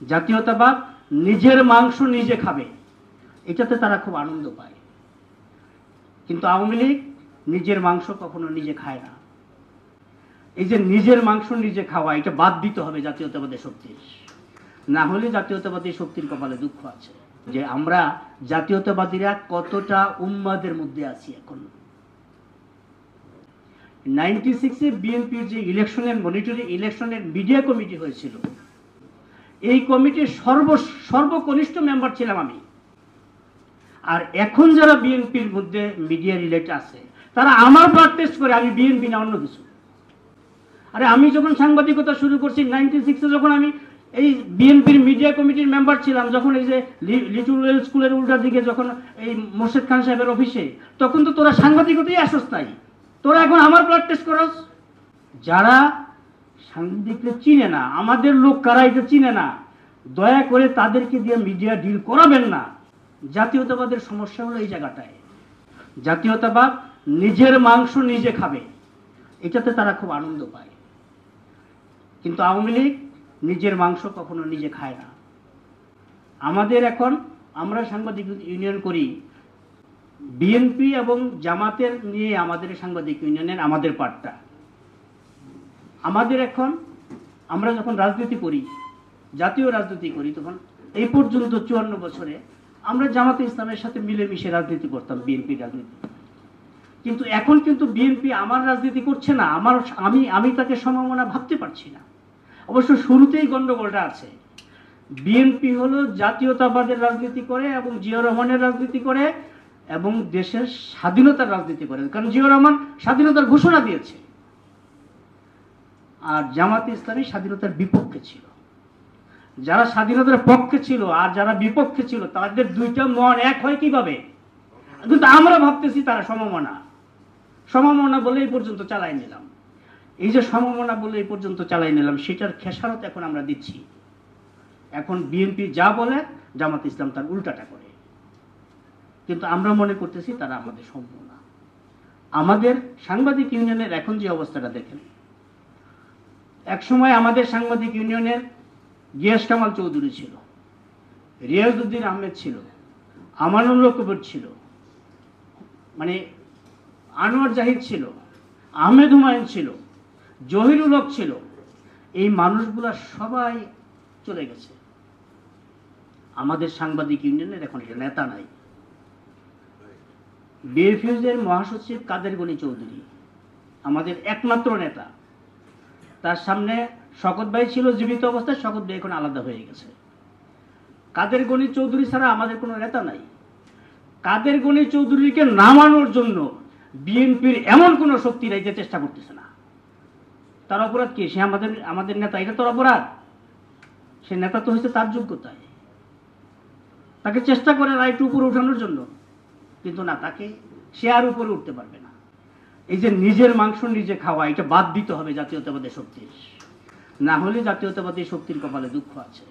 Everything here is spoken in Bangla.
জাতীয়তাবাদ নিজের মাংস নিজে খাবে, এটাতে তারা খুব আনন্দ পায়। কিন্তু আওয়ামী লীগ নিজের মাংস কখনো নিজে খায় না। এই যে নিজের মাংস নিজে খাওয়া, এটা বাদ দিতে হবে জাতীয়তাবাদী শক্তির, না হলে জাতীয়তাবাদী শক্তির কপালে দুঃখ আছে। যে আমরা জাতীয়তাবাদীরা কতটা উম্মাদের মধ্যে আছি এখন। 96-এ বিএনপির যে ইলেকশনের মনিটরিং ইলেকশনের মিডিয়া কমিটি হয়েছিল, এই কমিটির সর্বকনিষ্ঠ মেম্বার ছিলাম আমি। আর এখন যারা বিএনপির মধ্যে মিডিয়া রিলেট আছে, তারা আমার ব্লাড টেস্ট করে আমি বিএনপি না অন্য কিছু। আরে আমি যখন সাংবাদিকতা শুরু করছি 96-এ, যখন আমি এই বিএনপির মিডিয়া কমিটির মেম্বার ছিলাম, যখন এই যে লিটল ওয়েল স্কুলের উল্টা দিকে যখন এই মোর্শেদ খান সাহেবের অফিসে, তখন তো তোরা সাংবাদিকতাই আসস নাই, তোরা এখন আমার ব্লাড টেস্ট করস। যারা সাংবাদিকদের চিনে না, আমাদের লোক কারা এটা চিনে না, দয়া করে তাদেরকে দিয়ে মিডিয়া ডিল করাবেন না। জাতীয়তাবাদের সমস্যা হলো এই জায়গাটায়। জাতীয়তাবাদ নিজের মাংস নিজে খাবে, এটাতে তারা খুব আনন্দ পায়। কিন্তু আওয়ামী লীগ নিজের মাংস কখনো নিজে খায় না। আমাদের এখন, আমরা সাংবাদিক ইউনিয়ন করি, বিএনপি এবং জামাতের নিয়ে আমাদের সাংবাদিক ইউনিয়নের আমাদের পার্টটা। আমাদের এখন, আমরা যখন রাজনীতি করি, জাতীয় রাজনীতি করি, তখন এই পর্যন্ত 54 বছরে আমরা জামাতে ইসলামের সাথে মিলেমিশে রাজনীতি করতাম, বিএনপি রাজনীতি। কিন্তু এখন কিন্তু বিএনপি আমার রাজনীতি করছে না, আমি তাকে সম্ভাবনা ভাবতে পারছি না। অবশ্য শুরুতেই গন্ডগোলটা আছে। বিএনপি হলো জাতীয়তাবাদের রাজনীতি করে এবং জিয়াউর রহমানের রাজনীতি করে এবং দেশের স্বাধীনতার রাজনীতি করে, কারণ জিয়াউর রহমান স্বাধীনতার ঘোষণা দিয়েছে। আর জামাতে ইসলামী স্বাধীনতার বিপক্ষে ছিল। যারা স্বাধীনতার পক্ষে ছিল আর যারা বিপক্ষে ছিল, তাদের দুইটা মন এক হয় কিভাবে? কিন্তু আমরা ভাবতেছি তারা সমমনা বলে এই পর্যন্ত চালাই নিলাম। এই যে সমমনা বলে এই পর্যন্ত চালাই নিলাম, সেটার খেসারত এখন আমরা দিচ্ছি। এখন বিএনপি যা বলে জামাত ইসলাম তার উল্টাটা করে, কিন্তু আমরা মনে করতেছি তারা আমাদের সমমনা। আমাদের সাংবাদিক ইউনিয়নের এখন যে অবস্থাটা দেখেন, একসময় আমাদের সাংবাদিক ইউনিয়নের গিয়াস কামাল চৌধুরী ছিল, রিয়াজউদ্দিন আহমেদ ছিল, আমানুল কবির ছিল, মানে আনোয়ার জাহিদ ছিল, আহমেদ হুমায়ুন ছিল, জহিরুল হক ছিল। এই মানুষগুলা সবাই চলে গেছে। আমাদের সাংবাদিক ইউনিয়নের এখন নেতা নাই। বিএফইউজের মহাসচিব কাদের গনি চৌধুরী আমাদের একমাত্র নেতা। তার সামনে শকত ভাই ছিল জীবিত অবস্থায়, শকত ভাই এখন আলাদা হয়ে গেছে। কাদের গনি চৌধুরী ছাড়া আমাদের কোনো নেতা নাই। কাদের গনি চৌধুরীকে নামানোর জন্য বিএনপির এমন কোনো শক্তি নাই যে চেষ্টা করতেছে না। তার অপরাধ কি? সে আমাদের নেতা, এটা তোর অপরাধ? সে নেতা তো হয়েছে তার যোগ্যতায়, তাকে চেষ্টা করে একটু উপরে উঠানোর জন্য, কিন্তু না, তাকে সে আর উপরে উঠতে পারবে না। এই যে নিজের মাংস নিজে খাওয়া, এটা বাদ দিতে হবে জাতীয়তাবাদী শক্তির, না হলে জাতীয়তাবাদী শক্তির কপালে দুঃখ আছে।